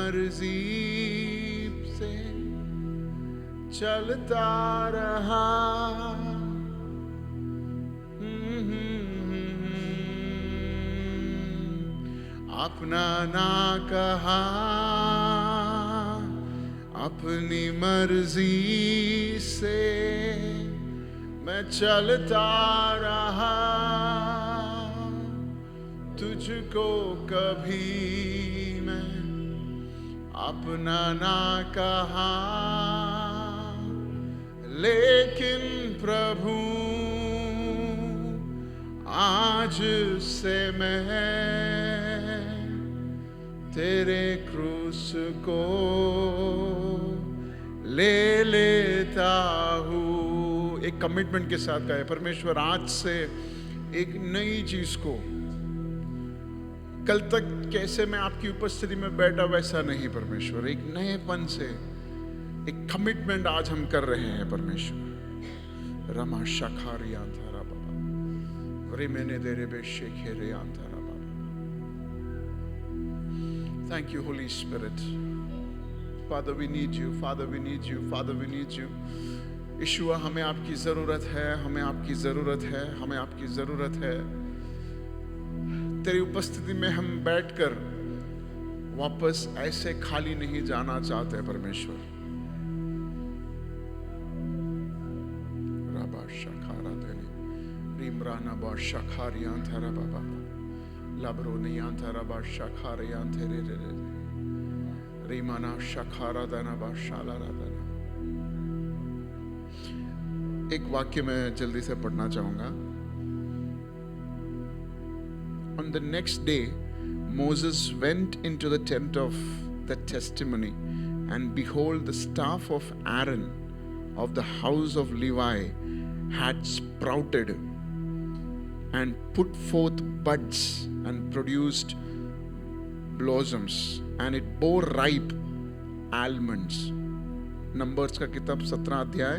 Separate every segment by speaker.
Speaker 1: मर्जी से चलता रहा। अपना ना कहा, अपनी मर्जी से मैं चलता रहा। तुझको कभी मैं अपना ना कहा, लेकिन प्रभु आज से मैं तेरे क्रूस को ले लेता हूँ। एक कमिटमेंट के साथ कहे, परमेश्वर आज से एक नई चीज को, कल तक कैसे मैं आपकी उपस्थिति में बैठा वैसा नहीं परमेश्वर, एक नएपन से एक कमिटमेंट आज हम कर रहे हैं परमेश्वर। रमा शखारी आंधारा बाबा, रे मैंने तेरे बेशेखे रे आंधारा बाबा। Thank you holy spirit. Father we need you, father we need you, father we need you. Yeshua हमें आपकी जरूरत है, हमें आपकी जरूरत है, हमें आपकी जरूरत है। तेरी उपस्थिति में हम बैठकर वापस ऐसे खाली नहीं जाना चाहते परमेश्वर। राबा शखारा तेरी रीमराना बा शखारियां थरा बाबा लाबरो नियां थरा बा शखारियां तेरे रे रे रीमाना शखारा दाना बा शाला रादाना। एक वाक्य मैं जल्दी से पढ़ना चाहूंगा। On the next day, Moses went into the tent of the testimony, and behold, the staff of Aaron of the house of Levi had sprouted and put forth buds and produced blossoms, and it bore ripe almonds. Numbers का किताब 17 अध्याय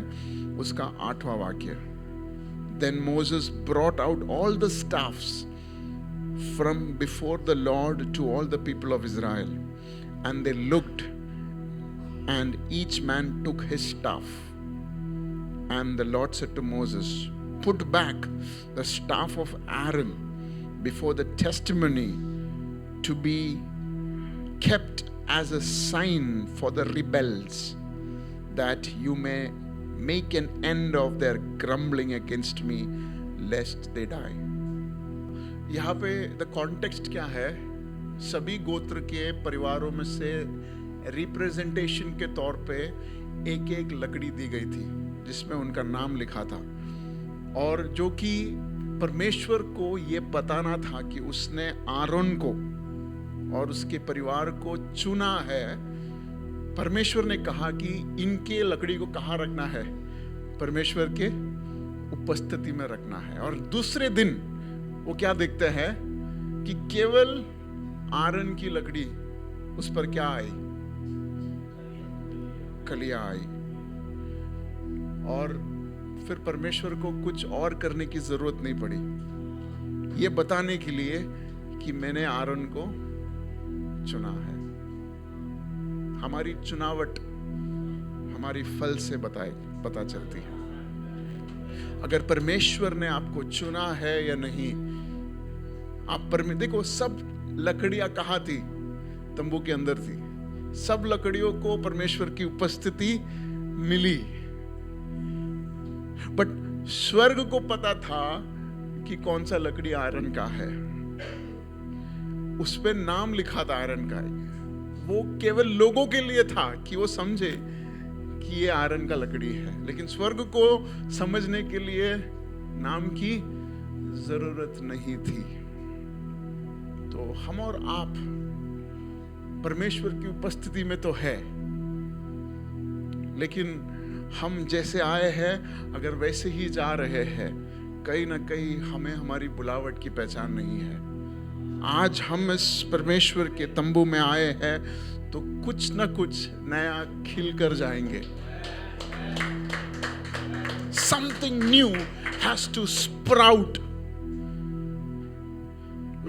Speaker 1: उसका 8वां वाक्य। Then Moses brought out all the staffs from before the Lord to all the people of Israel, and they looked, and each man took his staff. And the Lord said to Moses, put back the staff of Aaron before the testimony, to be kept as a sign for the rebels, that you may make an end of their grumbling against me, lest they die. यहाँ पे the context क्या है? सभी गोत्र के परिवारों में से रिप्रेजेंटेशन के तौर पे एक एक लकड़ी दी गई थी जिसमें उनका नाम लिखा था, और जो कि परमेश्वर को ये बताना था कि उसने आरोन को और उसके परिवार को चुना है। परमेश्वर ने कहा कि इनके लकड़ी को कहाँ रखना है? परमेश्वर के उपस्थिति में रखना है। और दूसरे दिन वो क्या देखते हैं कि केवल आरन की लकड़ी, उस पर क्या आई? कलियां आई। और फिर परमेश्वर को कुछ और करने की जरूरत नहीं पड़ी, ये बताने के लिए कि मैंने आरन को चुना है। हमारी चुनावट हमारी फल से पता चलती है। अगर परमेश्वर ने आपको चुना है या नहीं। आप देखो, सब लकड़ियां कहाँ थी? तंबू के अंदर थी। सब लकड़ियों को परमेश्वर की उपस्थिति मिली, बट स्वर्ग को पता था कि कौन सा लकड़ी आयरन का है। उस पे नाम लिखा था आयरन का। वो केवल लोगों के लिए था कि वो समझे कि ये आयरन का लकड़ी है, लेकिन स्वर्ग को समझने के लिए नाम की जरूरत नहीं थी। तो हम और आप परमेश्वर की उपस्थिति में तो है, लेकिन हम जैसे आए हैं अगर वैसे ही जा रहे हैं, कहीं ना कहीं हमें हमारी बुलावट की पहचान नहीं है। आज हम इस परमेश्वर के तंबू में आए हैं तो कुछ ना कुछ नया खिल कर जाएंगे। Something new has to sprout,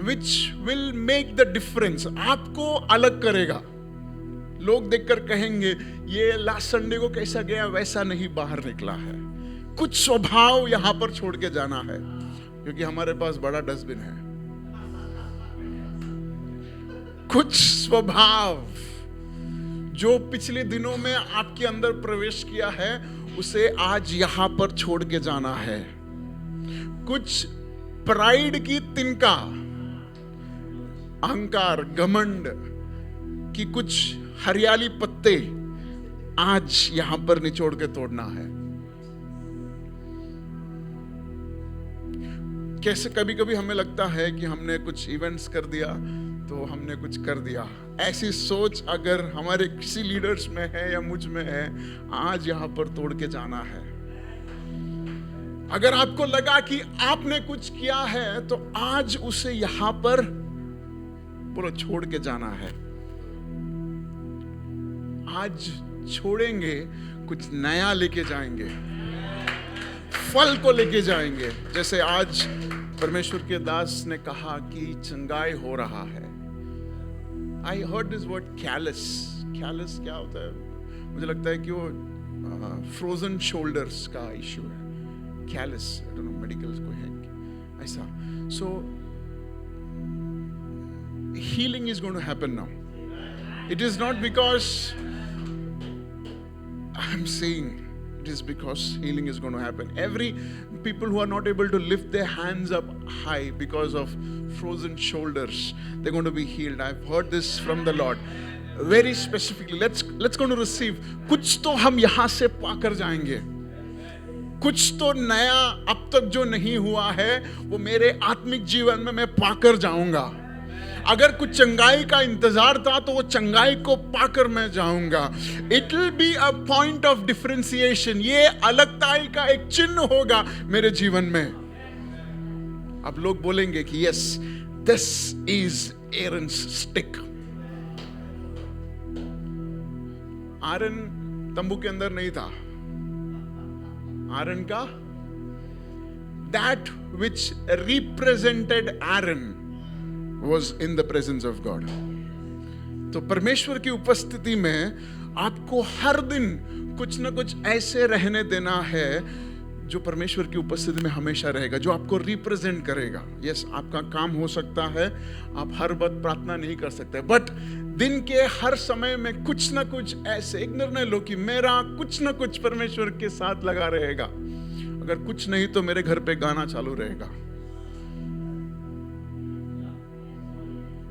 Speaker 1: which will make the difference. आपको अलग करेगा, लोग देखकर कहेंगे ये लास्ट संडे को कैसा गया वैसा नहीं बाहर निकला है। कुछ स्वभाव यहां पर छोड़ के जाना है, क्योंकि हमारे पास बड़ा डस्टबिन है। कुछ स्वभाव जो पिछले दिनों में आपके अंदर प्रवेश किया है उसे आज यहां पर छोड़ के जाना है। कुछ प्राइड की तिनका, अहंकार, घमंड की कुछ हरियाली पत्ते आज यहां पर निचोड़ के तोड़ना है। कैसे कभी कभी हमें लगता है कि हमने कुछ इवेंट्स कर दिया तो हमने कुछ कर दिया, ऐसी सोच अगर हमारे किसी लीडर्स में है या मुझ में है, आज यहां पर तोड़ के जाना है। अगर आपको लगा कि आपने कुछ किया है तो आज उसे यहां पर पूरा छोड़ के जाना है। आज छोड़ेंगे, कुछ नया लेके जाएंगे, फल को लेके जाएंगे। जैसे आज परमेश्वर के दास ने कहा कि चंगाई हो रहा है। I heard this word callus. Callus क्या होता है? मुझे लगता है कि वो फ्रोजन शोल्डर्स का इश्यू है। Callus, I don't know, medical कोई है ऐसा। सो healing is going to happen now. It is not because I'm saying, it is because healing is going to happen. Every people who are not able to lift their hands up high because of frozen shoulders, they're going to be healed. I've heard this from the Lord very specifically. Let's going to receive. कुछ तो हम यहाँ से पाकर जाएंगे। कुछ तो नया अब तक जो नहीं हुआ है वो मेरे आत्मिक जीवन में मैं पाकर जाऊंगा। अगर कुछ चंगाई का इंतजार था तो वो चंगाई को पाकर मैं जाऊंगा। It will be a point of differentiation. ये अलगताई का एक चिन्ह होगा मेरे जीवन में। अब लोग बोलेंगे कि yes, this is Aaron's stick. Iron तंबू के अंदर नहीं था। आयरन का, that which represented Aaron was in the presence of God. तो परमेश्वर की उपस्थिति में आपको हर दिन कुछ ना कुछ ऐसे रहने देना है जो परमेश्वर की उपस्थिति में हमेशा रहेगा, जो आपको रिप्रेजेंट करेगा। यस, आपका काम हो सकता है, आप हर वक्त प्रार्थना नहीं कर सकते, बट दिन के हर समय में कुछ ना कुछ ऐसे एक निर्णय लो कि मेरा कुछ ना कुछ परमेश्वर के साथ लगा रहेगा। अगर कुछ नहीं तो मेरे घर पे गाना चालू रहेगा।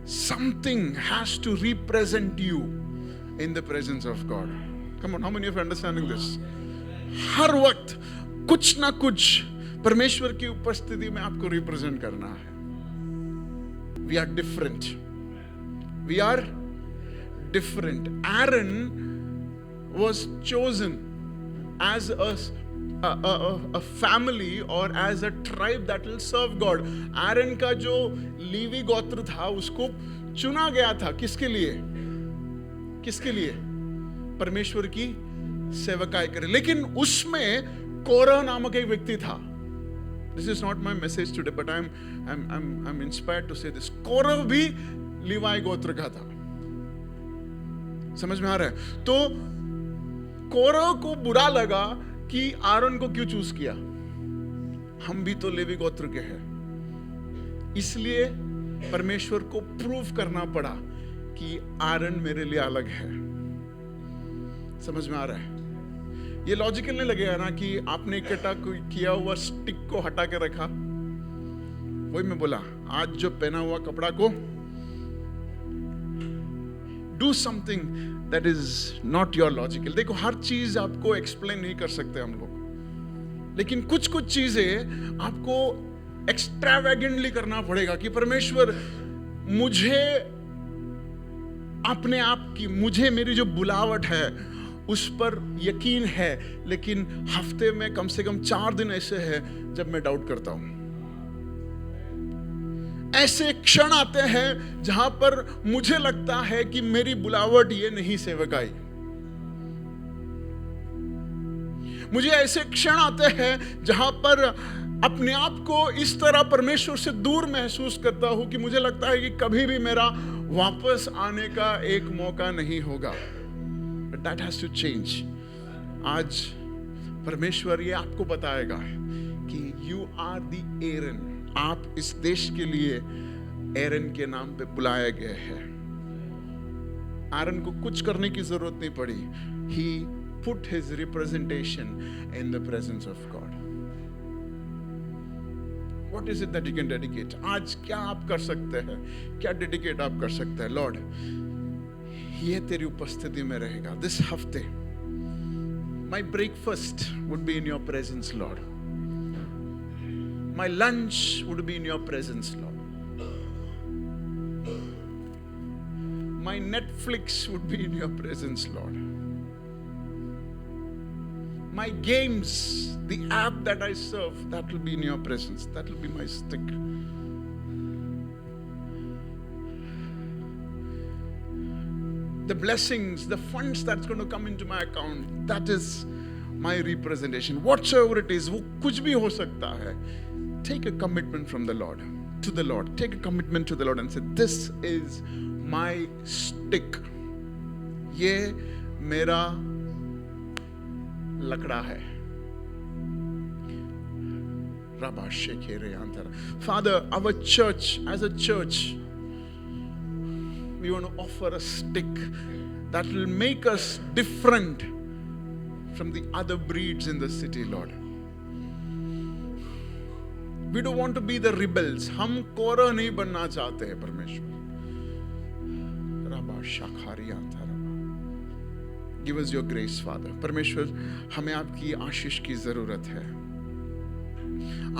Speaker 1: Something has to represent you in the presence of God. Come on, how many of you are understanding this? हर वक्त कुछ ना कुछ परमेश्वर की उपस्थिति में आपको रिप्रेजेंट करना है। We are different. We are different. Aaron was chosen as a family or as a tribe that will serve God. Aaron का जो लीवी गोत्र था उसको चुना गया था किसके लिए? किसके लिए? परमेश्वर की सेवकाई करे। लेकिन उसमें कोरह नामक एक व्यक्ति था। This is not my message today, but I'm inspired to say this. कोरह भी लीवाई गोत्र का था। समझ में आ रहा है? तो कोरह को बुरा लगा कि आरोन को क्यों चूज किया। हम भी तो लेवी गोत्र के हैं। इसलिए परमेश्वर को प्रूव करना पड़ा कि आरोन मेरे लिए अलग है। समझ में आ रहा है? ये लॉजिकल नहीं लगेगा ना कि आपने इकट्ठा किया हुआ स्टिक को हटा के रखा। वही मैं बोला, आज जो पहना हुआ कपड़ा को do something that is not your logical. देखो, हर चीज आपको एक्सप्लेन नहीं कर सकते हम लोग, लेकिन कुछ कुछ चीजें आपको एक्स्ट्रावेगेंटली करना पड़ेगा कि परमेश्वर मुझे अपने आप की, मुझे मेरी जो बुलावट है उस पर यकीन है, लेकिन हफ्ते में कम से कम 4 दिन ऐसे हैं जब मैं डाउट करता हूं। ऐसे क्षण आते हैं जहां पर मुझे लगता है कि मेरी बुलावट ये नहीं सेवकाई। मुझे ऐसे क्षण आते हैं जहां पर अपने आप को इस तरह परमेश्वर से दूर महसूस करता हूं कि मुझे लगता है कि कभी भी मेरा वापस आने का एक मौका नहीं होगा। that has to change. आज परमेश्वर ये आपको बताएगा कि you are the Aaron. आप इस देश के लिए एरन के नाम पे बुलाए गए हैं. आरन को कुछ करने की जरूरत नहीं पड़ी. He put his representation in the presence of God. What is it that you can dedicate? आज क्या आप कर सकते हैं? क्या dedicate आप कर सकते हैं? Lord, ये तेरी उपस्थिति में रहेगा. This हफ्ते my breakfast would be in your presence, Lord. My lunch would be in your presence, Lord. My Netflix would be in your presence, Lord. My games, the app that I serve, that will be in your presence. That will be my stick. The blessings, the funds that's going to come into my account, that is my representation. Whatsoever it is, वो कुछ भी हो सकता है. Take a commitment from the Lord, to the Lord. Take a commitment to the Lord and say, this is my stick. ये मेरा लकड़ा है. Father, our church, as a church, we want to offer a stick that will make us different from the other breeds in the city, Lord. We don't want to be the rebels. हम कोरा नहीं बनना चाहते हैं परमेश्वर. Give us your grace, Father. परमेश्वर, हमें आपकी आशीष की जरूरत है.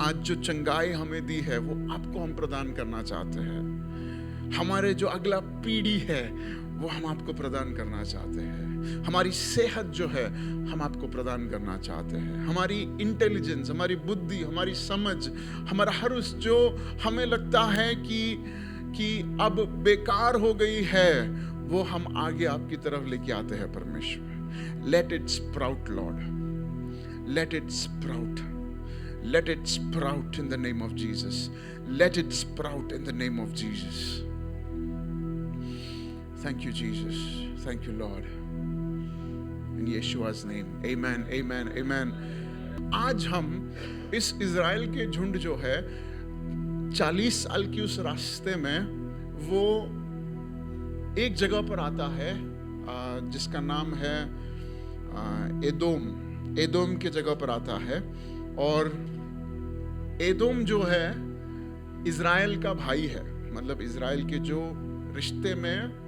Speaker 1: आज जो चंगाई हमें दी है वो आपको हम प्रदान करना चाहते हैं. हमारे जो अगला पीढ़ी है वो हम आपको प्रदान करना चाहते हैं. हमारी सेहत जो है हम आपको प्रदान करना चाहते हैं. हमारी इंटेलिजेंस, हमारी बुद्धि, हमारी समझ, हमारा हर उस जो हमें लगता है कि अब बेकार हो गई है, वो हम आगे आपकी तरफ लेके आते हैं परमेश्वर. Let it sprout, Lord. Let it sprout. Let it sprout in the name of Jesus. Let it sprout in the name of Jesus. Thank you, Jesus. Thank you, Lord. In Yeshua's name. Amen, amen, amen. आज हम इस Israel के झुंड जो है 40 साल की उस रास्ते में वो एक जगह पर आता है जिसका नाम है एदोम के जगह पर आता है. और एदोम जो है इज़राइल का भाई है. मतलब इज़राइल के जो रिश्ते में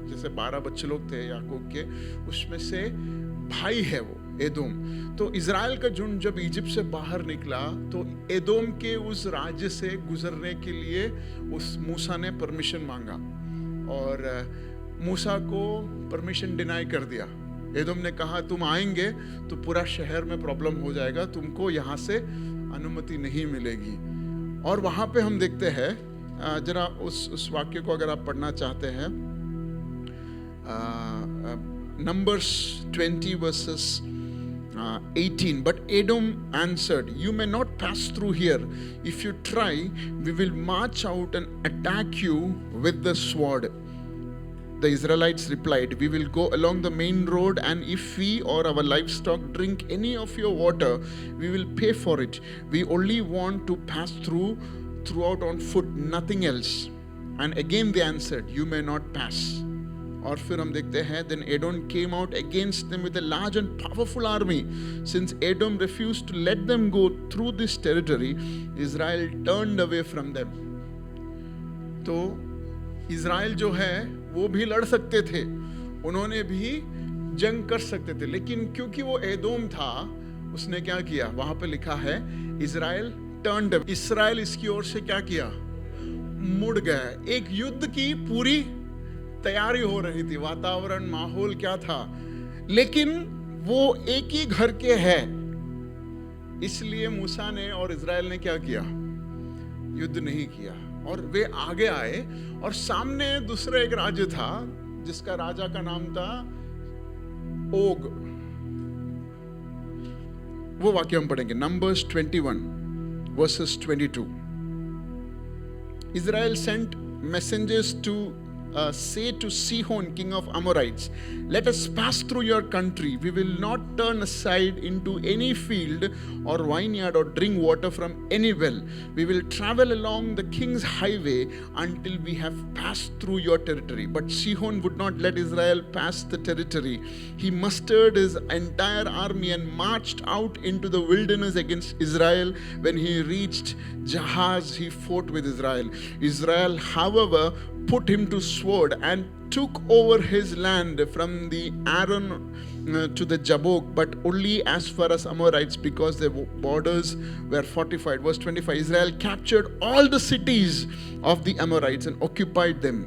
Speaker 1: जैसे 12 बच्चे लोग थे याकूब के, उसमें से भाई है वो एदोम. तो इज़राइल का झुंड जब इजिप्ट से बाहर निकला तो एदोम के उस राज्य से गुजरने के लिए उस मूसा ने परमिशन मांगा और मूसा को परमिशन डिनाई कर दिया. एदोम ने कहा तुम आएंगे तो पूरा शहर में प्रॉब्लम हो जाएगा, तुमको यहाँ से अनुमति नहीं मिलेगी. और वहाँ पे हम देखते हैं, जरा उस वाक्य को अगर आप पढ़ना चाहते हैं, Numbers 20 verses 18. But Edom answered, you may not pass through here. If you try, we will march out and attack you with the sword. The Israelites replied, we will go along the main road, and if we or our livestock drink any of your water, we will pay for it. We only want to pass throughout on foot, nothing else. And again they answered, you may not pass. और फिर हम देखते हैं, then Edom came out against them with a large and powerful army. Since Edom refused to let them go through this territory, Israel turned away from them. तो Israel जो है वो भी लड़ सकते थे, उन्होंने भी जंग कर सकते थे, लेकिन क्योंकि वो एदोम था, उसने क्या किया? वहां पे लिखा है इज़राइल टर्न्ड अवे. इज़राइल इसकी ओर से क्या किया? मुड़ गया. एक युद्ध की पूरी तैयारी हो रही थी, वातावरण माहौल क्या था, लेकिन वो एक ही घर के है, इसलिए मूसा ने और इज़राइल ने क्या किया? युद्ध नहीं किया. और वे आगे आए और सामने दूसरा एक राज्य था जिसका राजा का नाम था ओग. वो वाक्य हम पढ़ेंगे, Numbers 21 verses 22. Israel sent messengers to say to Sihon, king of Amorites, let us pass through your country. We will not turn aside into any field or vineyard or drink water from any well. We will travel along the king's highway until we have passed through your territory. But Sihon would not let Israel pass the territory. He mustered his entire army and marched out into the wilderness against Israel. When he reached Jahaz, he fought with Israel. Israel, however, put him to sword and took over his land from the Aron to the Jabbok, but only as far as Amorites, because their borders were fortified. Verse 25, Israel captured all the cities of the Amorites and occupied them.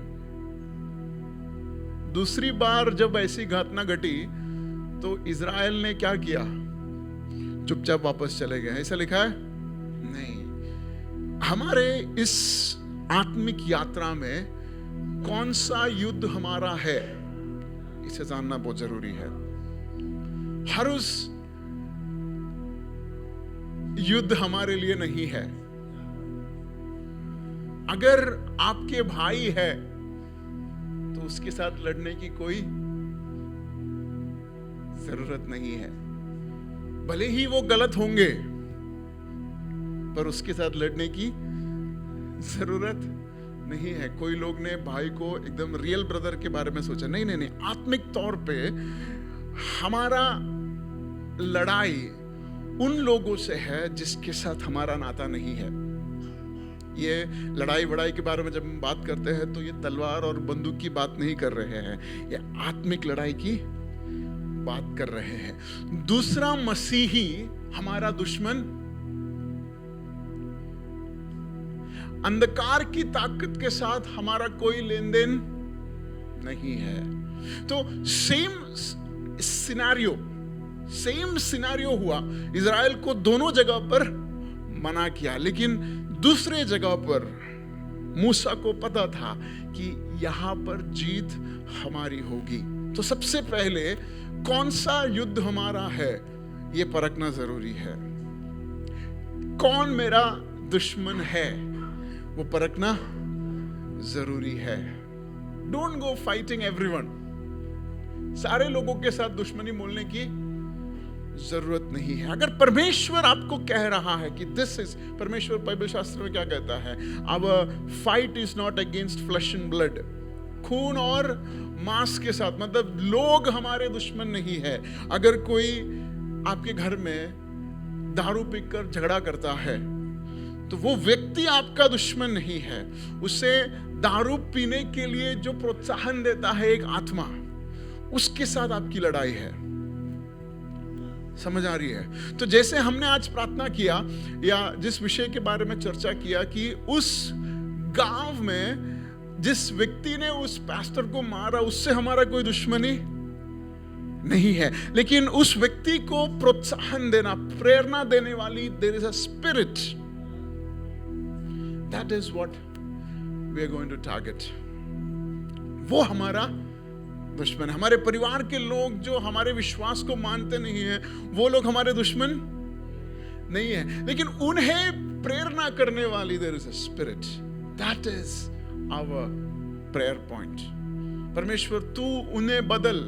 Speaker 1: दूसरी बार जब ऐसी घटना घटी तो Israel ने क्या किया? चुपचाप वापस चले गए. ऐसा लिखा है? नहीं. हमारे इस आत्मिक यात्रा में कौन सा युद्ध हमारा है, इसे जानना बहुत जरूरी है. हर उस युद्ध हमारे लिए नहीं है. अगर आपके भाई है तो उसके साथ लड़ने की कोई जरूरत नहीं है. भले ही वो गलत होंगे, पर उसके साथ लड़ने की जरूरत नहीं है. कोई लोग ने भाई को एकदम रियल ब्रदर के बारे में सोचा. नहीं नहीं नहीं, आत्मिक तौर पे हमारा लड़ाई उन लोगों से है जिसके साथ हमारा नाता नहीं है. ये लड़ाई वड़ाई के बारे में जब हम बात करते हैं तो ये तलवार और बंदूक की बात नहीं कर रहे हैं, ये आत्मिक लड़ाई की बात कर रहे हैं. दूसरा मसीही हमारा दुश्मन अंधकार की ताकत के साथ हमारा कोई लेन देन नहीं है. तो सेम सिनेरियो हुआ. इज़राइल को दोनों जगह पर मना किया, लेकिन दूसरे जगह पर मूसा को पता था कि यहां पर जीत हमारी होगी. तो सबसे पहले कौन सा युद्ध हमारा है ये परखना जरूरी है. कौन मेरा दुश्मन है वो परखना जरूरी है. Don't go fighting everyone. सारे लोगों के साथ दुश्मनी मोलने की जरूरत नहीं है. अगर परमेश्वर आपको कह रहा है कि दिस इज, परमेश्वर बाइबल शास्त्र में क्या कहता है? Our fight is not against flesh and blood. खून और मांस के साथ, मतलब लोग हमारे दुश्मन नहीं है. अगर कोई आपके घर में दारू पीकर झगड़ा करता है तो वो व्यक्ति आपका दुश्मन नहीं है. उसे दारू पीने के लिए जो प्रोत्साहन देता है एक आत्मा, उसके साथ आपकी लड़ाई है. समझ आ रही है? तो जैसे हमने आज प्रार्थना किया या जिस विषय के बारे में चर्चा किया कि उस गांव में जिस व्यक्ति ने उस पास्टर को मारा, उससे हमारा कोई दुश्मनी नहीं है, लेकिन उस व्यक्ति को प्रोत्साहन देना, प्रेरणा देने वाली, there is a spirit. That is what we are going to target. वो हमारा दुश्मन. हमारे परिवार के लोग जो हमारे विश्वास को मानते नहीं है, वो लोग हमारे दुश्मन नहीं है, लेकिन उन्हें प्रेरणा करने वाली there is a spirit. That is our prayer point. परमेश्वर तू उन्हें बदल.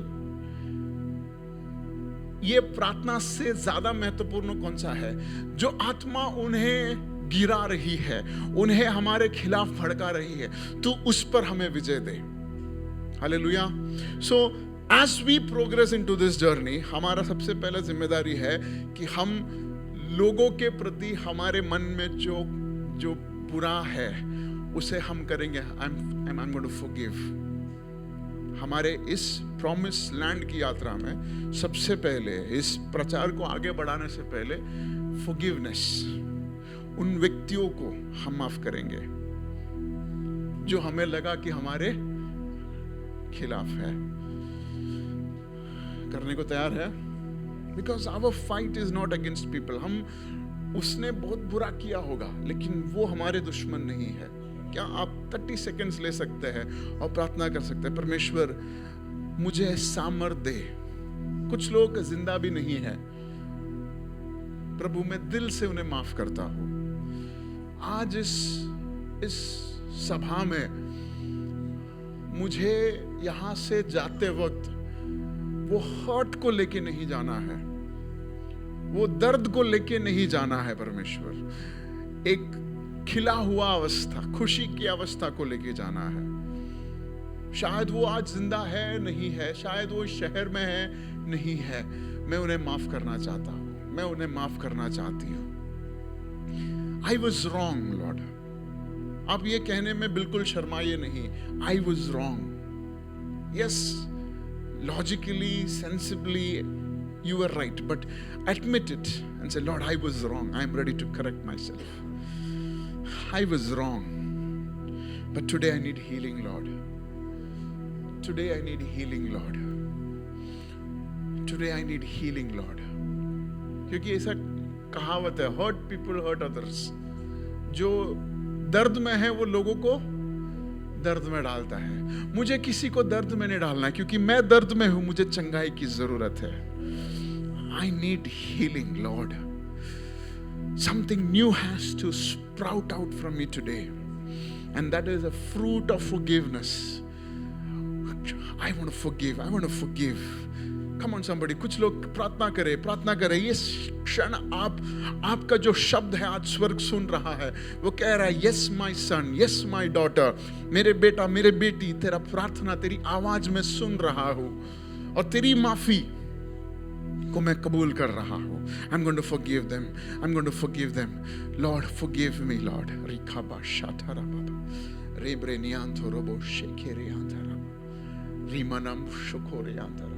Speaker 1: ये प्रार्थना से ज्यादा महत्वपूर्ण कौन सा है? जो आत्मा उन्हें गिरा रही है, उन्हें हमारे खिलाफ भड़का रही है, तू उस पर हमें विजय दे. Hallelujah. So as we progress into this journey, हमारा सबसे पहला जिम्मेदारी है कि हम लोगों के प्रति हमारे मन में जो बुरा है उसे हम करेंगे. I'm going to forgive. हमारे इस प्रॉमिस लैंड की यात्रा में सबसे पहले, इस प्रचार को आगे बढ़ाने से पहले, फॉरगिवनेस. उन व्यक्तियों को हम माफ करेंगे जो हमें लगा कि हमारे खिलाफ है. करने को तैयार है? Because our fight is not against people. हम, उसने बहुत बुरा किया होगा लेकिन वो हमारे दुश्मन नहीं है. क्या आप 30 सेकेंड्स ले सकते हैं और प्रार्थना कर सकते हैं, परमेश्वर मुझे सामर्थ दे. कुछ लोग जिंदा भी नहीं है, प्रभु मैं दिल से उन्हें माफ करता हूं. आज इस सभा में मुझे यहां से जाते वक्त वो हर्ट को लेके नहीं जाना है, वो दर्द को लेके नहीं जाना है परमेश्वर। एक खिला हुआ अवस्था, खुशी की अवस्था को लेके जाना है। शायद वो आज जिंदा है, नहीं है, शायद वो शहर में है, नहीं है। मैं उन्हें माफ करना चाहता हूं, मैं उन्हें माफ करना चाहती हूं। I was wrong, Lord. आप ये कहने में बिल्कुल शर्माइए नहीं, I was wrong. Yes, logically, sensibly, you were right, but admit it and say, Lord, I was wrong. I am ready to correct myself. I was wrong, but today I need healing, Lord. Today I need healing, Lord. Today I need healing, Lord. क्योंकि ऐसा कहावत है, hurt people hurt others. जो दर्द में है वो लोगों को दर्द में डालता है। मुझे किसी को दर्द में नहीं डालना है, क्योंकि मैं दर्द में हूं, मुझे चंगाई की जरूरत है। I need healing, Lord. Something new has to sprout out from me today, and that is a fruit of forgiveness. I want to forgive. I want to forgive. Come on somebody, कुछ लोग प्रार्थना करें। ये क्षण आपका जो शब्द है आज स्वर्ग सुन रहा है, वो कह रहा है, yes my son, yes my daughter, मेरे बेटा, मेरे बेटी, तेरा प्रार्थना, तेरी आवाज में सुन रहा हूं, और तेरी माफी को मैं कबूल कर रहा हूं। I'm going to forgive them. I'm going to forgive them. Lord, forgive me, Lord. Rikaba shatara baba. Rebrenianto robo shekereantara. रीमनम शुकोरे आंतरा।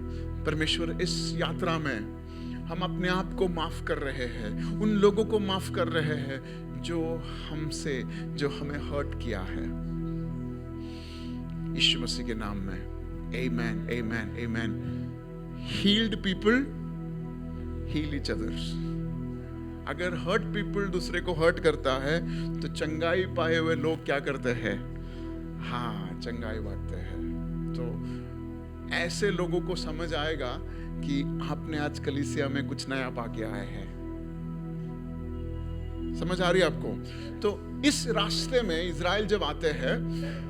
Speaker 1: परमेश्वर, इस यात्रा में हम अपने आप को माफ कर रहे हैं, उन लोगों को माफ कर रहे हैं जो हमें हर्ट किया है, यीशु मसीह के नाम में। Amen, amen, amen. Healed people heal each others. अगर हर्ट पीपल दूसरे को हर्ट करता है, तो चंगाई पाए हुए लोग क्या करते हैं? हाँ, चंगाई बांटते हैं। तो ऐसे लोगों को समझ आएगा कि आपने आज कलीसिया में कुछ नया पाके आए हैं। समझ आ रही है आपको? तो इस रास्ते में इजराइल जब आते हैं,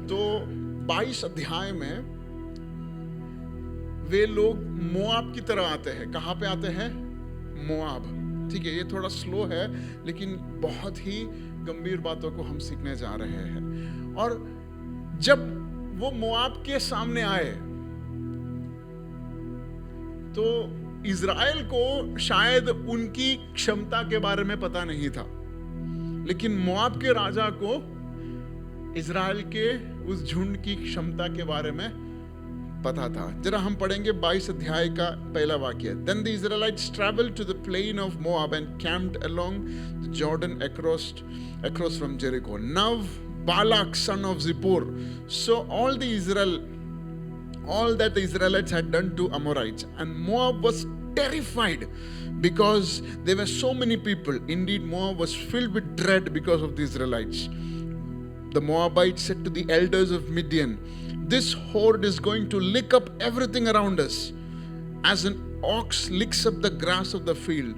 Speaker 1: तो 22 अध्याय में वे लोग मोआब की तरह आते हैं। कहां पे आते हैं? मोआब। ठीक है, ये थोड़ा स्लो है, लेकिन बहुत ही गंभीर बातों को हम सीखने जा रहे हैं। और जब वो मोआब के सामने आए, तो इजराइल को शायद उनकी क्षमता के बारे में पता नहीं था, लेकिन मोआब के राजा को इजराइल के उस झुंड की क्षमता के बारे में पता था। जरा हम पढ़ेंगे 22 अध्याय का पहला वाक्य। Then the Israelites traveled to the plain of Moab and camped along the Jordan across from Jericho. Now Balak son of Zippor saw all that the Israelites had done to Amorites, and Moab was terrified because there were so many people. Indeed, Moab was filled with dread because of the Israelites. The Moabites said to the elders of Midian, "This horde is going to lick up everything around us, as an ox licks up the grass of the field."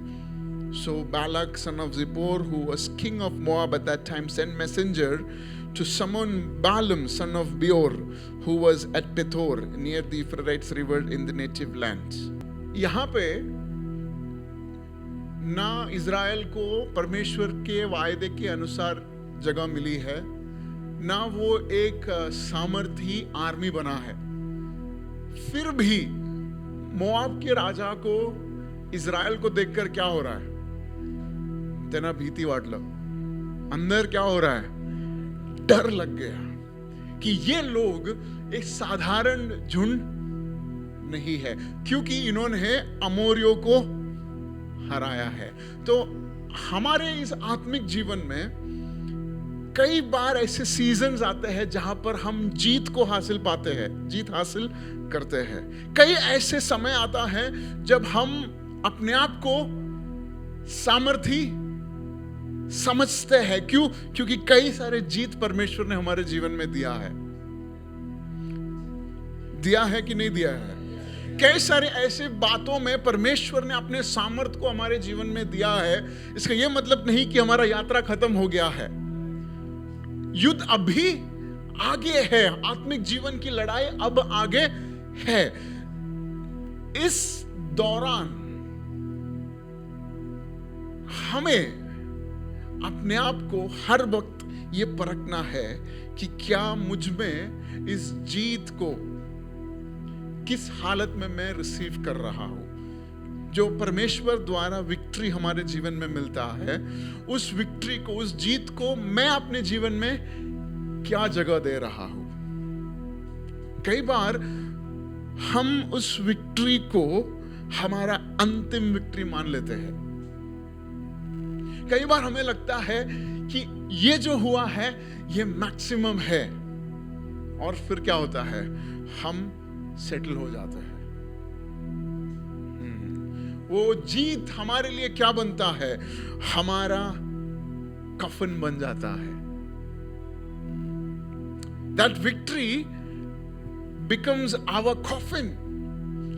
Speaker 1: So Balak son of Zippor, who was king of Moab at that time, sent messenger to summon Balaam son of Beor, who was at Pethor near the Euphrates river in the native land. यहाँ पे ना Israel को परमेश्वर के वायदे के अनुसार जगह मिली है, ना वो एक सामर्थी आर्मी बना है। फिर भी मोआब के राजा को इज़राइल को देखकर क्या हो रहा है? तेना भीति वाटलं, अंदर क्या हो रहा है? डर लग गया कि ये लोग एक साधारण झुंड नहीं है, क्योंकि इन्होंने अमोरियों को हराया है। तो हमारे इस आत्मिक जीवन में कई बार ऐसे सीजन्स आते हैं जहां पर हम जीत को हासिल पाते हैं, जीत हासिल करते हैं। कई ऐसे समय आता है जब हम अपने आप को सामर्थी समझते हैं। क्यों? क्योंकि कई सारे जीत परमेश्वर ने हमारे जीवन में दिया है कि नहीं दिया है? कई सारे ऐसे बातों में परमेश्वर ने अपने सामर्थ को हमारे जीवन में दिया है। इसका यह मतलब नहीं कि हमारा यात्रा खत्म हो गया है। युद्ध अभी आगे है, आत्मिक जीवन की लड़ाई अब आगे है। इस दौरान हमें अपने आप को हर वक्त ये परखना है कि क्या मुझ में इस जीत को किस हालत में मैं रिसीव कर रहा हूं। जो परमेश्वर द्वारा विक्ट्री हमारे जीवन में मिलता है, उस विक्ट्री को, उस जीत को मैं अपने जीवन में क्या जगह दे रहा हूं। कई बार हम उस विक्ट्री को हमारा अंतिम विक्ट्री मान लेते हैं। कई बार हमें लगता है कि ये जो हुआ है ये मैक्सिमम है, और फिर क्या होता है, हम सेटल हो जाते हैं। वो जीत हमारे लिए क्या बनता है, हमारा कफन बन जाता है। That victory becomes our coffin.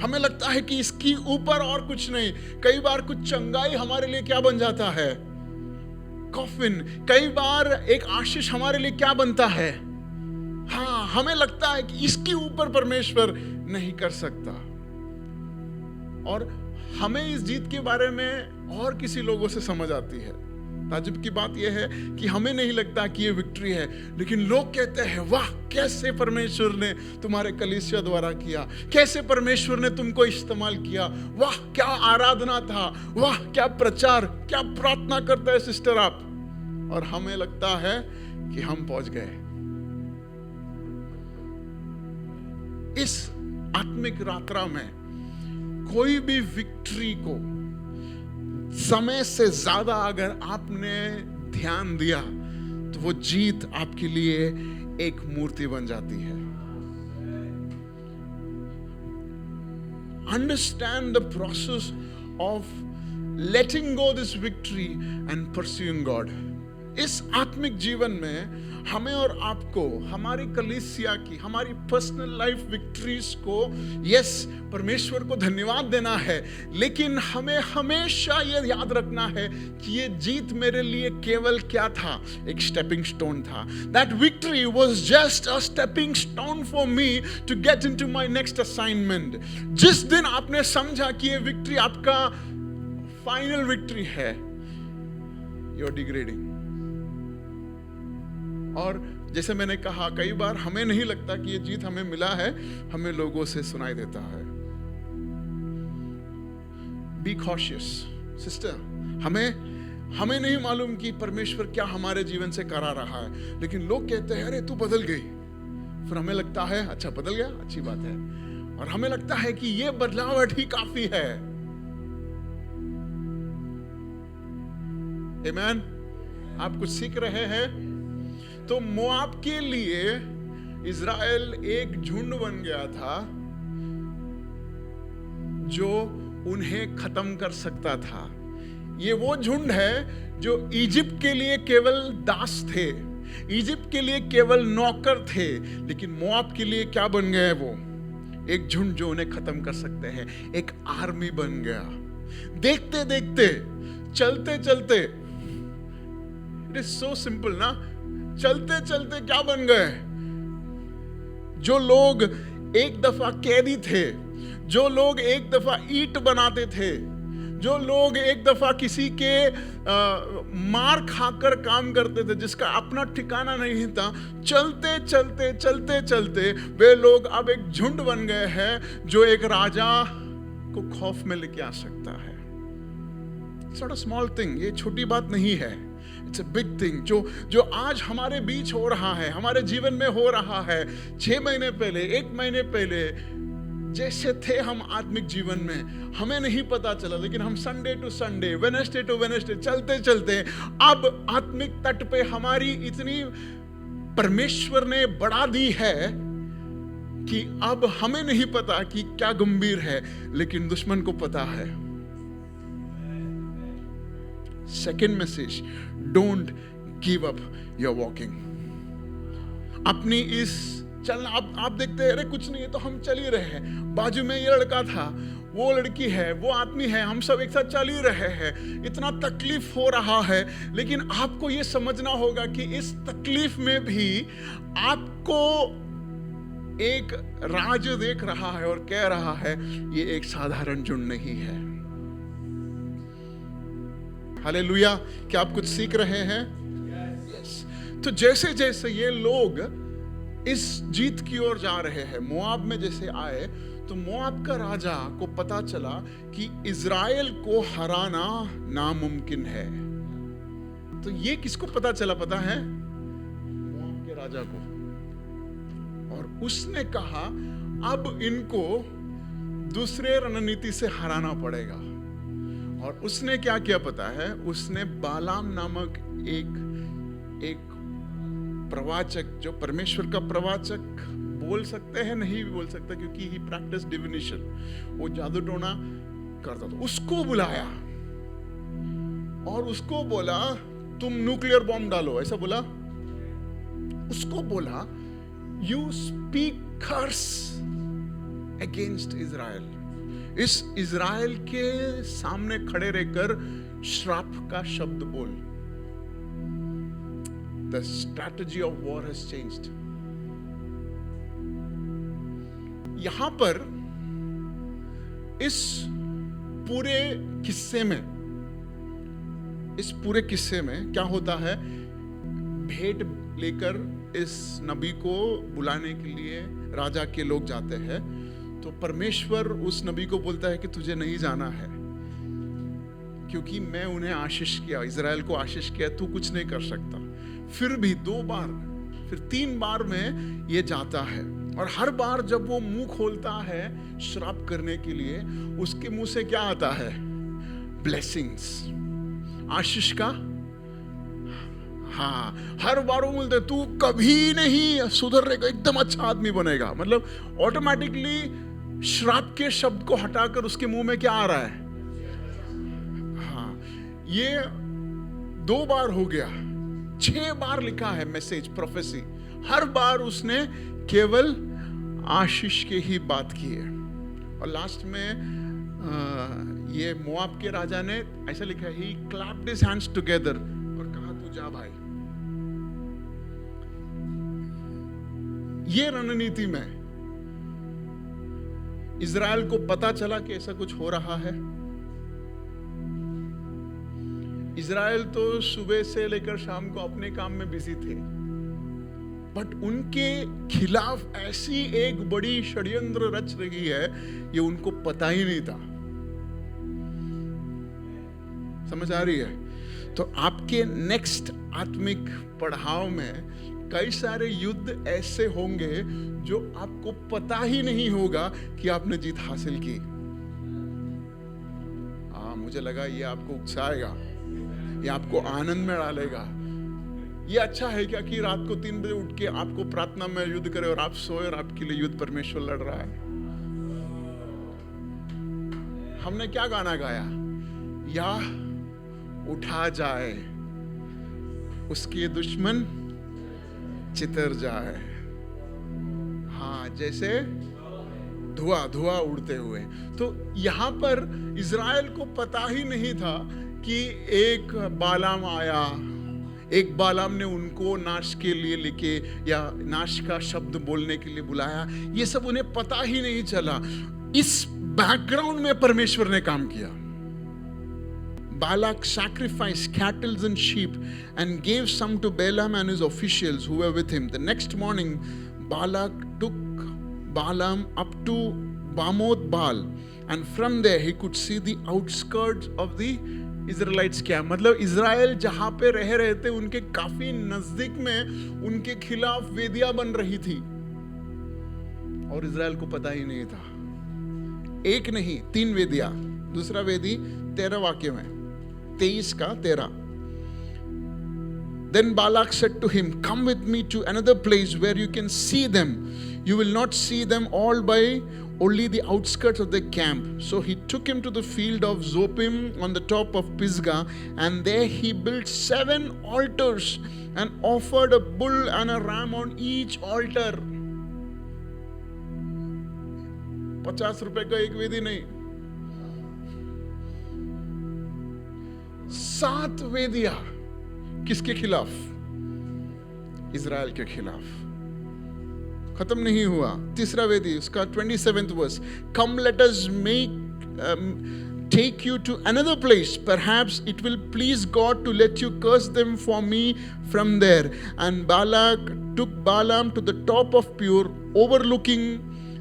Speaker 1: हमें लगता है कि इसकी ऊपर और कुछ नहीं। कई बार कुछ चंगाई हमारे लिए क्या बन जाता है, कॉफिन। कई बार एक आशीष हमारे लिए क्या बनता है, हाँ, हमें लगता है कि इसके ऊपर परमेश्वर नहीं कर सकता। और हमें इस जीत के बारे में और किसी लोगों से समझ आती है। ताज्जुब की बात यह है कि हमें नहीं लगता कि ये विक्ट्री है, लेकिन लोग कहते हैं, वाह, कैसे परमेश्वर ने तुम्हारे कलीसिया द्वारा किया, कैसे परमेश्वर ने तुमको इस्तेमाल किया, वाह क्या आराधना था, वाह क्या प्रचार, क्या प्रार्थना करता है सिस्टर आप। और हमें लगता है कि हम पहुंच गए। इस आत्मिक यात्रा में कोई भी विक्ट्री को समय से ज्यादा अगर आपने ध्यान दिया तो वो जीत आपके लिए एक मूर्ति बन जाती है। Understand the process of letting go this victory and pursuing God. इस आत्मिक जीवन में हमें और आपको हमारी कलीसिया की, हमारी पर्सनल लाइफ विक्ट्रीज को, यस, परमेश्वर को धन्यवाद देना है, लेकिन हमें हमेशा ये याद रखना है कि ये जीत मेरे लिए केवल क्या था, एक स्टेपिंग स्टोन था। That victory was just a stepping stone for me to get into my next assignment. जिस दिन आपने समझा कि ये विक्ट्री आपका फाइनल विक्ट्री है, यू आर डिग्रेडिंग। और जैसे मैंने कहा, कई बार हमें नहीं लगता कि ये जीत हमें मिला है, हमें लोगों से सुनाई देता है। बी कॉशियस सिस्टर, हमें नहीं मालूम कि परमेश्वर क्या हमारे जीवन से करा रहा है, लेकिन लोग कहते हैं, अरे तू बदल गई। फिर हमें लगता है, अच्छा बदल गया, अच्छी बात है। और हमें लगता है कि ये बदलावट ही काफी है। आमीन। आप कुछ सीख रहे हैं। तो मोआब के लिए इज़राइल एक झुंड बन गया था जो उन्हें खत्म कर सकता था। ये वो झुंड है जो इजिप्ट के लिए केवल दास थे, इजिप्ट के लिए केवल नौकर थे, लेकिन मोआब के लिए क्या बन गए, वो एक झुंड जो उन्हें खत्म कर सकते हैं, एक आर्मी बन गया। देखते देखते, चलते चलते, इट इज सो सिंपल ना, चलते चलते क्या बन गए, जो लोग एक दफा कैदी थे, जो लोग एक दफा ईंट बनाते थे, जो लोग एक दफा किसी के मार खाकर काम करते थे, जिसका अपना ठिकाना नहीं था, चलते चलते चलते चलते वे लोग अब एक झुंड बन गए हैं जो एक राजा को खौफ में लेके आ सकता है। It's not a small thing, ये छोटी बात नहीं है, इट्स अ बिग थिंग। जो आज हमारे बीच हो रहा है, हमारे जीवन में हो रहा है। 6 महीने पहले, 1 महीने पहले जैसे थे हम आत्मिक जीवन में, हमें नहीं पता चला, लेकिन हम Sunday to Sunday, Wednesday to Wednesday चलते चलते अब आत्मिक तट पे हमारी इतनी परमेश्वर ने बढ़ा दी है कि अब हमें नहीं पता कि क्या गंभीर है, लेकिन दुश्मन को पता है। Second message, don't give up your walking. अपनी इस चलना, आप देखते हैं अरे कुछ नहीं है तो हम चल ही रहे हैं, बाजू में ये लड़का था, वो लड़की है, वो आदमी है, हम सब एक साथ चल ही रहे हैं, इतना तकलीफ हो रहा है। लेकिन आपको ये समझना होगा कि इस तकलीफ में भी आपको एक राज देख रहा है और कह रहा है ये एक साधारण झुंड नहीं है। हालेलुया। क्या आप कुछ सीख रहे हैं? यस। तो जैसे जैसे ये लोग इस जीत की ओर जा रहे हैं, मोआब में जैसे आए, तो मोआब का राजा को पता चला कि इज़राइल को हराना नामुमकिन है। तो ये किसको पता चला पता है? मोआब के राजा को। और उसने कहा अब इनको दूसरे रणनीति से हराना पड़ेगा। और उसने क्या किया पता है? उसने बालाम नामक एक प्रवाचक, जो परमेश्वर का प्रवाचक बोल सकते हैं, नहीं भी बोल सकता क्योंकि ही प्रैक्टिस डिविनेशन, वो जादू टोना करता था, उसको बुलाया और उसको बोला तुम न्यूक्लियर बॉम्ब डालो, ऐसा बोला। उसको बोला you speak curse against Israel. इस इज़राइल के सामने खड़े रहकर श्राप का शब्द बोल। The strategy of war has changed. यहां पर इस पूरे किस्से में क्या होता है? भेंट लेकर इस नबी को बुलाने के लिए राजा के लोग जाते हैं। तो परमेश्वर उस नबी को बोलता है कि तुझे नहीं जाना है, क्योंकि मैं उन्हें आशीष किया, इज़राइल को आशीष किया, तू कुछ नहीं कर सकता। फिर भी 2 बार, फिर 3 बार में ये जाता है। और हर बार जब वो मुंह खोलता है श्राप करने के लिए, उसके मुंह से क्या आता है? ब्लेसिंग्स, आशीष का। हाँ, हर बार वो बोलते तू कभी नहीं सुधरने, एकदम अच्छा आदमी बनेगा। मतलब ऑटोमेटिकली श्राप के शब्द को हटाकर उसके मुंह में क्या आ रहा है? हाँ, ये 2 बार हो गया। 6 बार लिखा है मैसेज, प्रोफेसी। हर बार उसने केवल आशीष के ही बात की है। और लास्ट में ये मोआब के राजा ने ऐसा लिखा है, ही क्लैप्ड हिज हैंड्स टुगेदर और कहा तू जा भाई। ये रणनीति में इज़राइल को पता चला कि ऐसा कुछ हो रहा है। इज़राइल तो सुबह से लेकर शाम को अपने काम में बिजी थे, बट उनके खिलाफ ऐसी एक बड़ी षड्यंत्र रच रही है, ये उनको पता ही नहीं था। समझ आ रही है? तो आपके नेक्स्ट आत्मिक पड़ाव में कई सारे युद्ध ऐसे होंगे जो आपको पता ही नहीं होगा कि आपने जीत हासिल की। मुझे लगा ये आपको उकसाएगा, ये आपको आनंद में डालेगा। ये अच्छा है क्या कि रात को 3 बजे उठ के आपको प्रार्थना में युद्ध करे और आप सोए और आपके लिए युद्ध परमेश्वर लड़ रहा है। हमने क्या गाना गाया? या उठा जाए उसके दुश्मन चितर जाए। हाँ, जैसे धुआं उड़ते हुए। तो यहां पर इज़राइल को पता ही नहीं था कि एक बालाम आया, एक बालाम ने उनको नाश के लिए लेके या नाश का शब्द बोलने के लिए बुलाया। ये सब उन्हें पता ही नहीं चला। इस बैकग्राउंड में परमेश्वर ने काम किया। Balak sacrificed cattle and sheep and gave some to Balaam and his officials who were with him. The next morning, Balak took Balaam up to Bamoth Baal, and from there he could see the outskirts of the Israelites camp. मतलब Israel जहाँ पे रह रहे थे उनके काफी नजदीक में उनके खिलाफ वेदियां बन रही थी और इज़राइल को पता ही नहीं था। एक नहीं, 3 वेदियां। दूसरा वेदी 13 वाक्य में, 23 का 13। Then Balak said to him, come with me to another place where you can see them. You will not see them all by only the outskirts of the camp. So he took him to the field of Zopim on the top of Pisgah, and there he built 7 altars and offered a bull and a ram on each altar. ₹50 का एक वेदी नहीं, 7 वेदियां। किसके खिलाफ? Israel के खिलाफ। खत्म नहीं हुआ। तीसरा वेदी, उसका 27th verse, come let us take you to another place, perhaps it will please God to let you curse them for me from there. And Balak took Balaam to the top of Peor, overlooking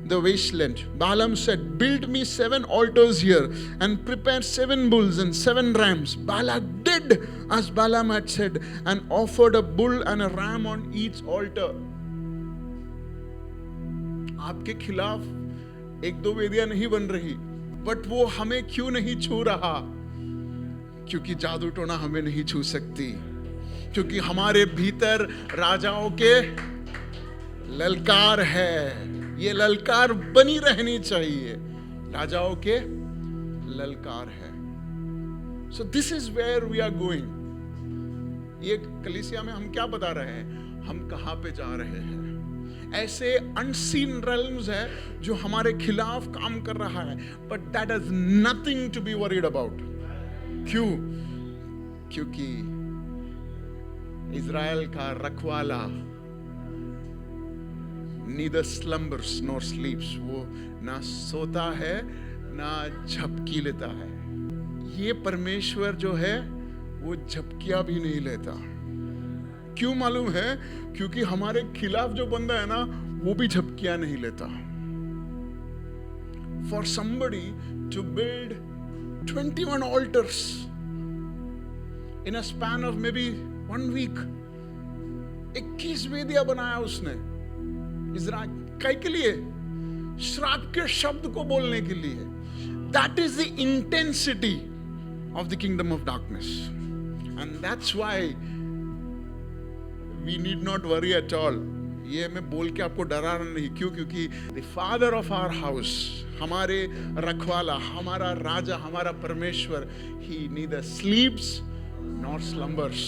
Speaker 1: the wasteland. Balaam said, build me 7 altars here and prepare 7 bulls and 7 rams. Balak did as Balaam had said and offered a bull and a ram on each altar. आपके खिलाफ एक दो वेदियां नहीं बन रही, but वो हमें क्यों नहीं छू रहा? क्योंकि जादू टोना हमें नहीं छू सकती, क्योंकि हमारे भीतर राजाओं के ललकार है। ये ललकार बनी रहनी चाहिए, राजाओं के ललकार है। So this is where we are going. ये कलीसिया में हम क्या बता रहे हैं? हम कहां पे जा रहे हैं? ऐसे अनसीन रेल्म्स है जो हमारे खिलाफ काम कर रहा है, but that is nothing to be worried about. क्यों? क्योंकि इजराइल का रखवाला neither slumbers nor sleeps, वो ना सोता है ना झपकी लेता है। ये परमेश्वर जो है वो झपकियां भी नहीं लेता। क्यों मालूम है? क्योंकि हमारे खिलाफ जो बंदा है ना, वो भी झपकियां नहीं लेता। For somebody to build 21 altars in a span of maybe 1 week, 21 वेदियां बनाया उसने इजराइल के लिए, श्राप के शब्द को बोलने के लिए। That is the intensity of the kingdom of darkness, and that's why we need not worry at all. ये मैं बोल के आपको डराना नहीं। क्यों? क्योंकि the father of our house, हमारे रखवाला, हमारा राजा, हमारा परमेश्वर, he neither sleeps nor slumbers.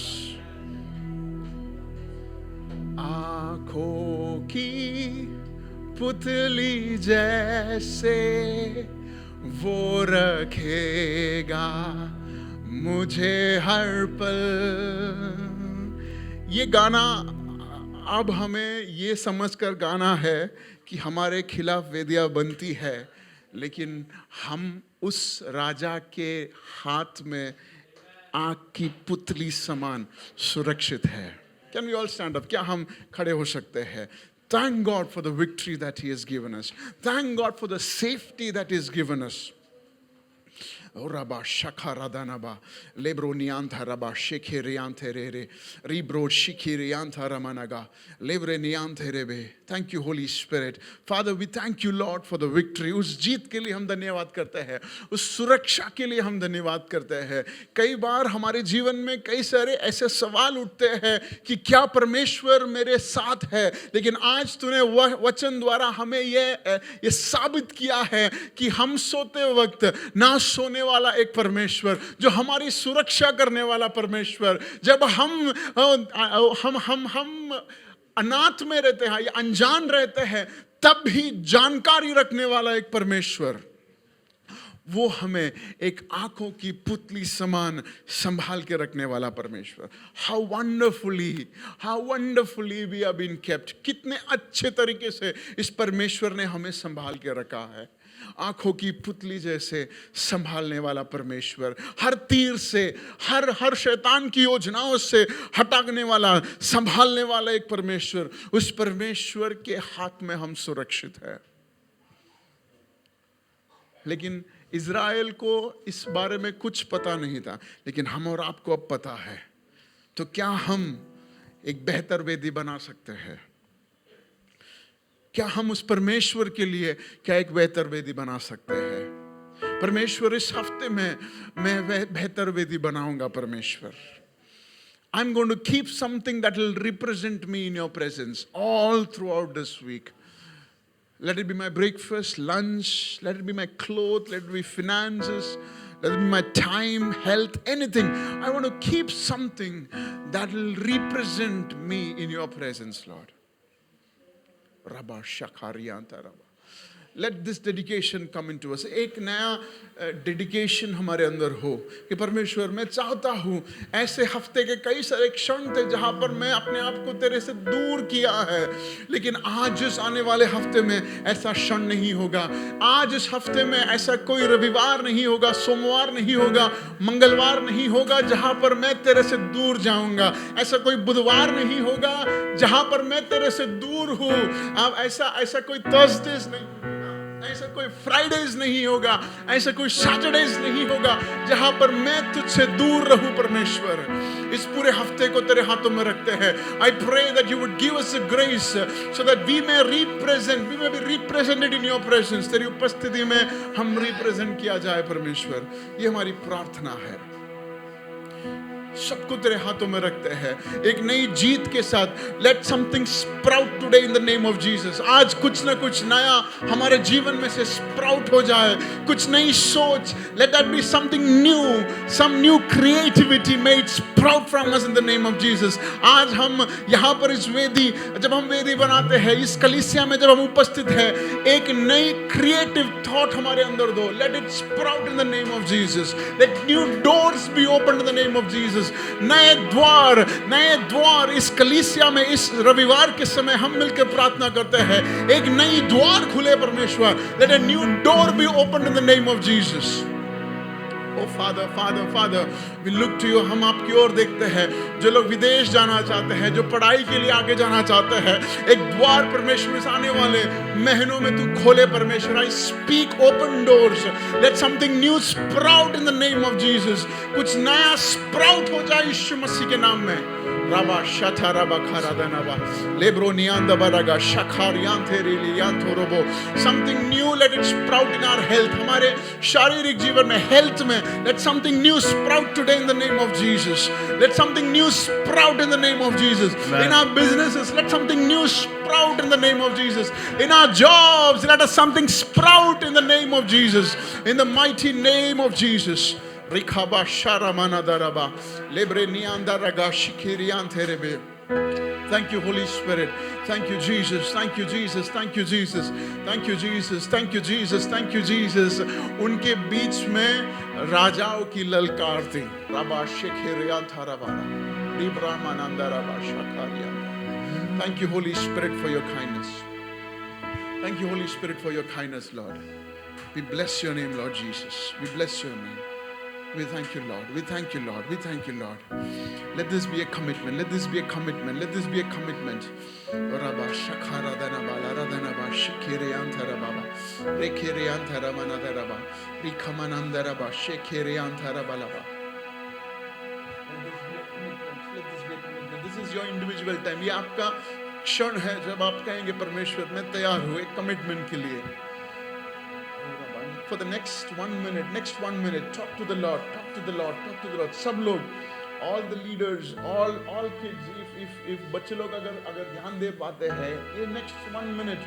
Speaker 1: आँखों की पुतली जैसे वो रखेगा मुझे हर पल। ये गाना अब हमें ये समझकर गाना है कि हमारे खिलाफ वेदियां बनती है, लेकिन हम उस राजा के हाथ में आँख की पुतली समान सुरक्षित है। Can we all stand up? क्या हम खड़े हो सकते हैं? Thank God for the victory that He has given us. Thank God for the safety that He has given us. Oraba shakaradanaba lebro niantha raba shekerianthe rere ribro shikiriantha ramanaga lebre nianthe rebe. Thank you, Holy Spirit. Father, we thank you, Lord, for the victory. उस जीत के लिए हम धन्यवाद करते हैं, उस सुरक्षा के लिए हम धन्यवाद करते हैं। कई बार हमारे जीवन में कई सारे ऐसे सवाल उठते हैं कि क्या परमेश्वर मेरे साथ है, लेकिन आज तूने वचन द्वारा हमें ये साबित किया है कि हम सोते वक्त ना सोने वाला एक परमेश्वर, जो हमारी सुरक्षा करने वाला परमेश्वर, जब हम अनाथ में रहते हैं या अनजान रहते हैं, तब भी जानकारी रखने वाला एक परमेश्वर, वो हमें एक आंखों की पुतली समान संभाल के रखने वाला परमेश्वर। How wonderfully we have been kept. कितने अच्छे तरीके से इस परमेश्वर ने हमें संभाल के रखा है। आंखों की पुतली जैसे संभालने वाला परमेश्वर, हर तीर से, हर शैतान की योजनाओं से हटाने वाला, संभालने वाला एक परमेश्वर। उस परमेश्वर के हाथ में हम सुरक्षित हैं। लेकिन इज़राइल को इस बारे में कुछ पता नहीं था, लेकिन हम और आपको अब पता है। तो क्या हम एक बेहतर वेदी बना सकते हैं? क्या हम उस परमेश्वर के लिए क्या एक बेहतर वेदी बना सकते हैं? परमेश्वर, इस हफ्ते में मैं बेहतर वेदी बनाऊंगा परमेश्वर। I'm going to keep something that will represent me in your presence all throughout this week. Let it be my breakfast, lunch, let it be my clothes, let it be finances, let it be my time, health, anything. I want to keep something that will represent me in your presence, Lord. Rabba Shakarianta Rabba. Let this dedication come into अस, एक नया dedication हमारे अंदर हो कि परमेश्वर मैं चाहता हूँ, ऐसे हफ्ते के कई सारे क्षण थे जहाँ पर मैं अपने आप को तेरे से दूर किया है, लेकिन आज इस आने वाले हफ्ते में ऐसा क्षण नहीं होगा। आज इस हफ्ते में ऐसा कोई रविवार नहीं होगा, सोमवार नहीं होगा, मंगलवार नहीं होगा जहाँ पर मैं तेरे से दूर जाऊंगा। ऐसा कोई बुधवार नहीं होगा जहाँ पर मैं तेरे से दूर हूँ। अब ऐसा कोई थर्सडेज नहीं, ऐसा कोई फ्राइडेज नहीं होगा, ऐसा कोई सैटरडेज नहीं होगा जहां पर मैं तुझसे दूर रहूं। परमेश्वर, इस पूरे हफ्ते को तेरे हाथों में रखते हैं। I pray that you would give us the grace so that we may be represented in your presence. तेरी उपस्थिति में हम रिप्रेजेंट किया जाए परमेश्वर, ये हमारी प्रार्थना है। सबको तेरे हाथों में रखते हैं, एक नई जीत के साथ। Let something sprout today in the name of Jesus. आज कुछ ना कुछ नया हमारे जीवन में से स्प्राउट हो जाए, कुछ नई सोच। Let that be something new, some new creativity may it sprout from us in the name of Jesus. आज हम यहाँ पर इस वेदी, जब हम वेदी बनाते हैं, इस कलीसिया में जब हम उपस्थित हैं, एक नई क्रिएटिव थॉट हमारे अंदर दो। Let it sprout in the name of Jesus. Let new doors be open in the name of Jesus. नए द्वार इस कलीसिया में इस रविवार के समय हम मिलकर प्रार्थना करते हैं, एक नई द्वार खुले परमेश्वर। Let a new door be open in the name of Jesus. O father, we look to you. हम आपकी ओर देखते हैं। जो लोग विदेश जाना चाहते हैं, जो पढ़ाई के लिए आगे जाना चाहते हैं, एक द्वार परमेश्वर इस आने वाले महीनों में तू खोले परमेश्वर। I speak open doors. Let something new sprout in the name of Jesus. कुछ नया स्प्राउट हो जाए यीशु मसीह के नाम में। राबा शथा राबा खारादानाबा लेब्रो नियांदा बरागा शखारियां थेरिलियां थोरोबो। Something new let it sprout in our health, हमारे शारीरिक जीवन में, हेल्थ में। Let something new sprout today in the name of Jesus. Let something new sprout in the name of Jesus. In our businesses, let something new sprout in the name of Jesus. In our jobs, let us something sprout in the name of Jesus. In the mighty name of Jesus. Rikaba sharamana daraba lebre nianda raga shikirian therebe. Thank you, Holy Spirit. Thank you, Jesus. Thank you, Jesus. Thank you, Jesus. Thank you, Jesus. Thank you, Jesus. Thank you, Jesus. उनके बीच में राजाओं की ललकार थी। राबा शेखरिया थाराबारा Libra मानंदा राबा शखारिया। Thank you, Holy Spirit, for your kindness. Thank you, Holy Spirit, for your kindness, Lord. We bless your name, Lord Jesus. We bless your name. We thank you, Lord. We thank you, Lord. We thank you, Lord. Let this be a commitment. Let this be a commitment. Let this be a commitment. Rabba shakara dana bala radana ba shikere antara baba rekere antara manada raba rikamananda raba shekere antara balaba. This is your individual time. ये आपका क्षण है जब आप कहेंगे परमेश्वर मैं तैयार हूँ एक कमिटमेंट के लिए। For the next 1 minute, talk to the Lord, talk to the Lord, talk to the Lord. सब लोग, all the leaders, all kids, if बच्चे लोग अगर ध्यान दे पाते हैं, ये next 1 minute,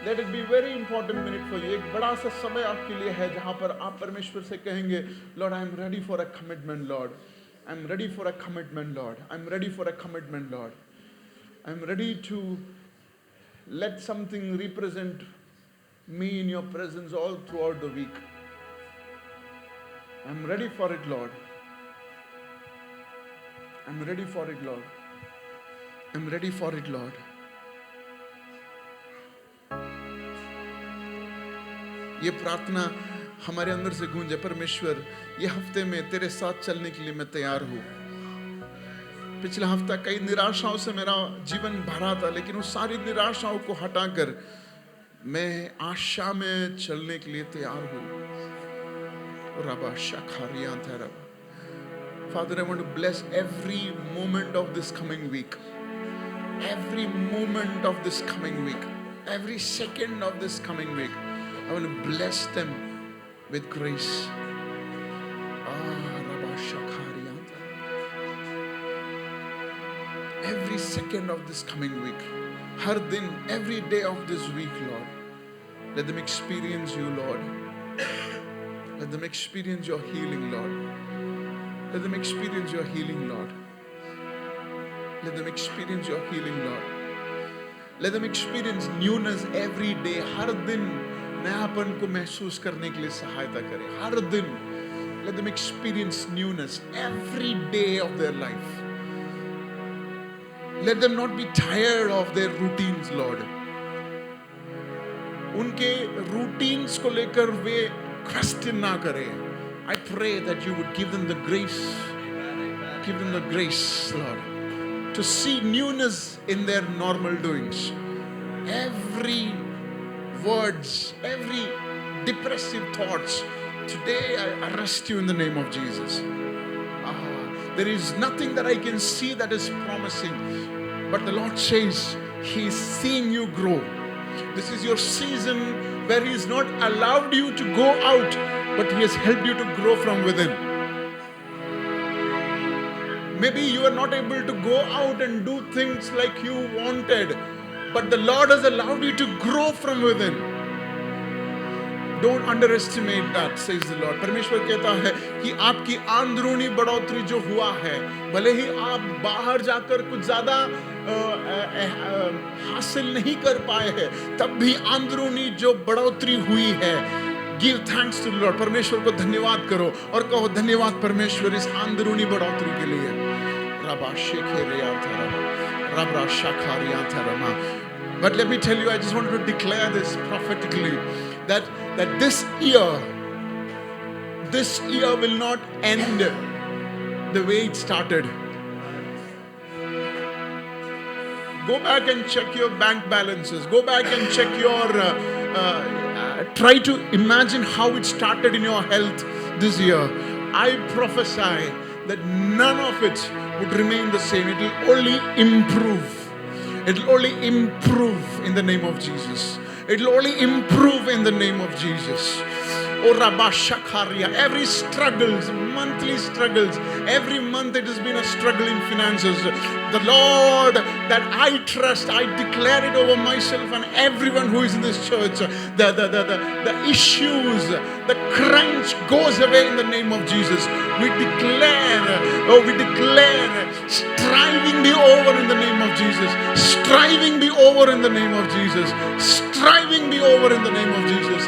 Speaker 1: let it be very important minute for you. एक बड़ा सा समय आपके लिए है जहाँ पर आप परमेश्वर से कहेंगे, Lord, I am ready for a commitment, Lord. I'm ready for a commitment, Lord. I'm ready for a commitment, Lord. I'm ready to let something represent me in your presence all throughout the week. I'm ready for it, Lord. I'm ready for it, Lord. I'm ready for it, Lord. ये प्रार्थना हमारे अंदर से गूंजे, परमेश्वर ये हफ्ते में तेरे साथ चलने के लिए मैं तैयार हूँ। पिछला हफ्ता कई निराशाओं से मेरा जीवन भरा था, लेकिन उस सारी निराशाओं को हटाकर मैं आशा में चलने के लिए तैयार हूँ। रबा शखारियां था रबा। Father, I want to bless every moment of this coming week. Every moment of this coming week. Every second of this coming week. I want to bless them with grace. Every second of this coming week, har din, every day of this week, Lord, let them experience you, Lord. Let them experience your healing, Lord. Let them experience your healing, Lord. Let them experience your healing, Lord. Let them experience newness every day. Har din नयापन को महसूस करने के लिए सहायता करे हर दिन. Let them experience newness every day of their life. Let them not be tired of their routines, Lord. उनके routines को लेकर वे question ना करें. I pray that you would give them the grace, Lord, to see newness in their normal doings. Every words, every depressive thoughts, today I arrest you in the name of Jesus. There is nothing that I can see that is promising, but the Lord says He is seeing you grow. This is your season where He has not allowed you to go out, but He has helped you to grow from within. Maybe you are not able to go out and do things like you wanted, but the Lord has allowed you to grow from within. Don't underestimate that, says the Lord. परमेश्वर कहता है कि आपकी अंदरूनी बढ़ोतरी जो हुआ है, भले ही आप बाहर जाकर कुछ ज़्यादा हासिल नहीं कर पाए हैं, तब भी अंदरूनी जो बढ़ोतरी हुई है, give thanks to the Lord. परमेश्वर को धन्यवाद करो और कहो धन्यवाद परमेश्वर इस अंदरूनी बढ़ोतरी के लिए. रबा शेखेरियाथा रबा रबरा शाखारियाथा Rama. But let me tell you, I just wanted to declare this prophetically that this year will not end the way it started. Go back and check your bank balances. Go back and check your try to imagine how it started in your health this year. I prophesy that none of it would remain the same. It will only improve. It will only improve in the name of Jesus. It will only improve in the name of Jesus. Oh Rabba Shakharia, every struggles, monthly struggles, every month it has been a struggle in finances. The Lord that I trust, I declare it over myself and everyone who is in this church. The issues, the crunch goes away in the name of Jesus. We declare striving be over in the name of Jesus. Striving be over in the name of Jesus. Striving be over in the name of Jesus.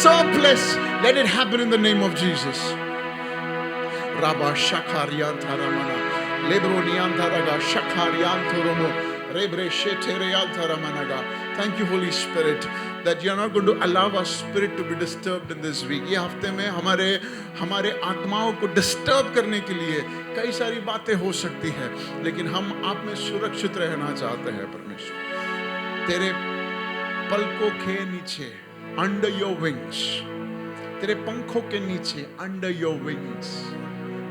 Speaker 1: Surplus, let it happen in the name of Jesus. Rabba Shakharyan Tharamana, Lebronian Tharaga, Shakharyan Thoromo, Rebre Sheterian Tharamanaga. Thank you, Holy Spirit, that you are not going to allow our spirit to be disturbed in this week. ये हफ्ते में हमारे आत्माओं को disturb करने के लिए कई सारी बातें हो सकती है, लेकिन हम आप में सुरक्षित रहना चाहते हैं परमेश्वर. तेरे पलकों के नीचे, under your wings, तेरे पंखों के नीचे, under your wings.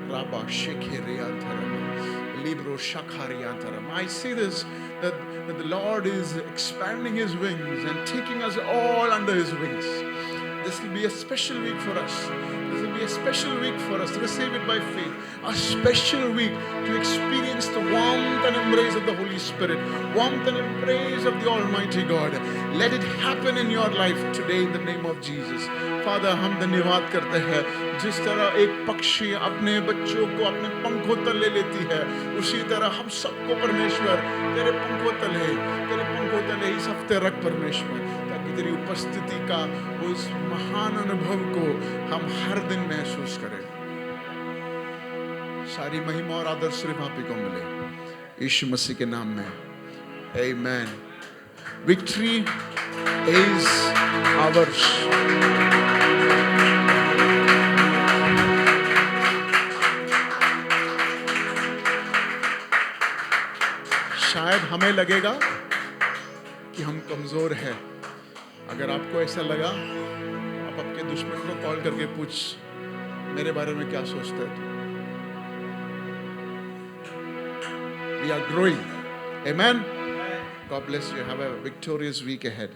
Speaker 1: Rabba Shekheria Tharama, Libro Shakharia Tharama. I see this, that the Lord is expanding His wings and taking us all under His wings. This will be a special week for us. This will be a special week for us. Receive it by faith. A special week to experience the warmth and embrace of the Holy Spirit. Warmth and embrace of the Almighty God. Let it happen in your life today in the name of Jesus. Father, हम धन्यवाद करते हैं. जिस तरह एक पक्षी अपने बच्चों को अपने पंखों तले ले लेती है, उसी तरह हम सबको परमेश्वर तेरे पंखों तले इस हफ्ते रख परमेश्वर, ताकि तेरी उपस्थिति का उस महान अनुभव को हम हर दिन महसूस करें. सारी महिमा और आदर सिर्फ आप ही को मिले, यीशु मसीह के नाम में. Amen. Victory is ours. शायद हमें लगेगा कि हम कमजोर हैं. अगर आपको ऐसा लगा, आप आपके दुश्मन को कॉल करके पूछ, मेरे बारे में क्या सोचता है तू? We are growing. Amen. God bless you. Have a victorious week ahead.